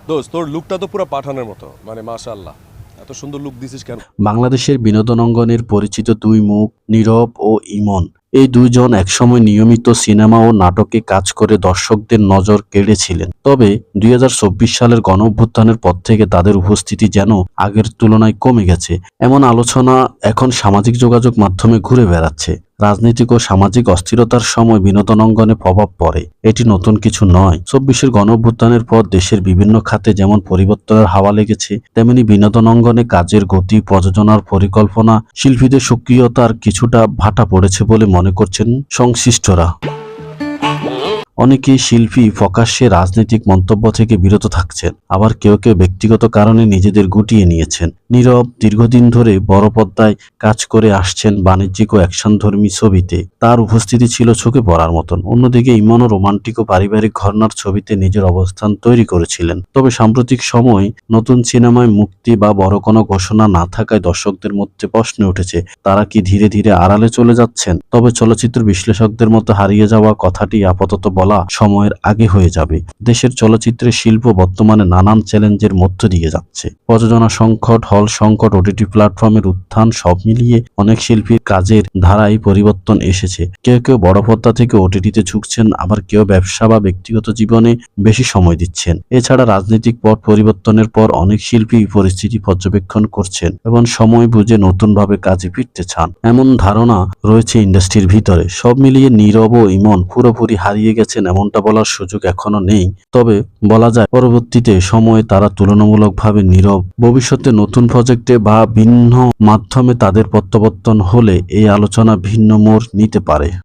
দোস্ত তোর লুকটা তো পুরো পাঠানোর মতো, মানে মাশাআল্লাহ, এত সুন্দর লুক দিছিস কেন? বাংলাদেশের বিনোদন অঙ্গনের পরিচিত দুই মুখ নীরব ও ইমন। এই দুইজন একসময় নিয়মিত সিনেমা ও নাটকে কাজ করে দর্শকদের নজর কেড়েছিলেন। তবে ২০২৪ সালের গণঅভ্যুত্থানের পর থেকে তাদের উপস্থিতি যেন আগের তুলনায় কমে গেছে, এমন আলোচনা এখন সামাজিক যোগাযোগ মাধ্যমে ঘুরে বেড়াচ্ছে। রাজনৈতিক ও সামাজিক অস্থিরতার সময় বিনোদন অঙ্গনে প্রভাব পড়ে, এটি নতুন কিছু নয়। ২৪-এর গণঅভ্যুত্থানের পর দেশের বিভিন্ন খাতে যেমন পরিবর্তনের হাওয়া লেগেছে, তেমনি বিনোদন অঙ্গনে কাজের গতি, প্রযোজনার পরিকল্পনা, শিল্পীদের সক্রিয়তার কিছুটা ভাটা পড়েছে বলে মনে করছেন সংশ্লিষ্টরা। অনেকেই শিল্পী প্রকাশ্যে রাজনৈতিক মন্তব্য থেকে বিরত থাকছেন, আবার কেউ কেউ ব্যক্তিগত কারণে নিজেদের গুটিয়ে নিয়েছেন। নীরব দীর্ঘদিন ধরে বড় পর্দায় কাজ করে আসছেন বাণিজ্যিক ও অ্যাকশনধর্মী ছবিতে, তার উপস্থিতি ছিল চোখে পড়ার মতন। অন্যদিকে ইমনও রোমান্টিক ও পারিবারিক ঘরানার ছবিতে নিজের অবস্থান তৈরি করেছিলেন। তবে সাম্প্রতিক সময় নতুন সিনেমায় মুক্তি বা বড় কোনো ঘোষণা না থাকায় দর্শকদের মধ্যে প্রশ্ন উঠেছে, তারা কি ধীরে ধীরে আড়ালে চলে যাচ্ছেন? তবে চলচ্চিত্র বিশ্লেষকদের মতো হারিয়ে যাওয়া কথাটি আপাতত বলা সময়ের আগে হয়ে যাবে। দেশের চলচ্চিত্রের শিল্প বর্তমানে নানান চ্যালেঞ্জের মধ্য দিয়ে যাচ্ছে। প্রযোজনা সংকট, হল সংকট, ওটিটি প্ল্যাটফর্মের উত্থান, সব মিলিয়ে অনেক শিল্পীর কাজের ধারায় পরিবর্তন এসেছে। কেউ কেউ বড় পর্দা থেকে ওটিটিতে ঝুঁকছেন, আবার কেউ ব্যবসা বা ব্যক্তিগত জীবনে বেশি সময় দিচ্ছেন। এছাড়া রাজনৈতিক পট পরিবর্তনের পর অনেক শিল্পী পরিস্থিতি পর্যবেক্ষণ করছেন এবং সময় বুঝে নতুনভাবে কাজে ফিরতে চান, এমন ধারণা রয়েছে ইন্ডাস্ট্রির ভিতরে। সব মিলিয়ে নীরব ও ইমন পুরোপুরি হারিয়ে গেছেন এমনটা বলার সুযোগ এখনো নেই, তবে বলা যায় পরবর্তীতে সময়ে তারা তুলনামূলকভাবে নীরব। ভবিষ্যতে নতুন প্রজেক্টে বা ভিন্ন মাধ্যমে তাদের প্রত্যাবর্তন হলে এই আলোচনা ভিন্ন মোড় নিতে পারে।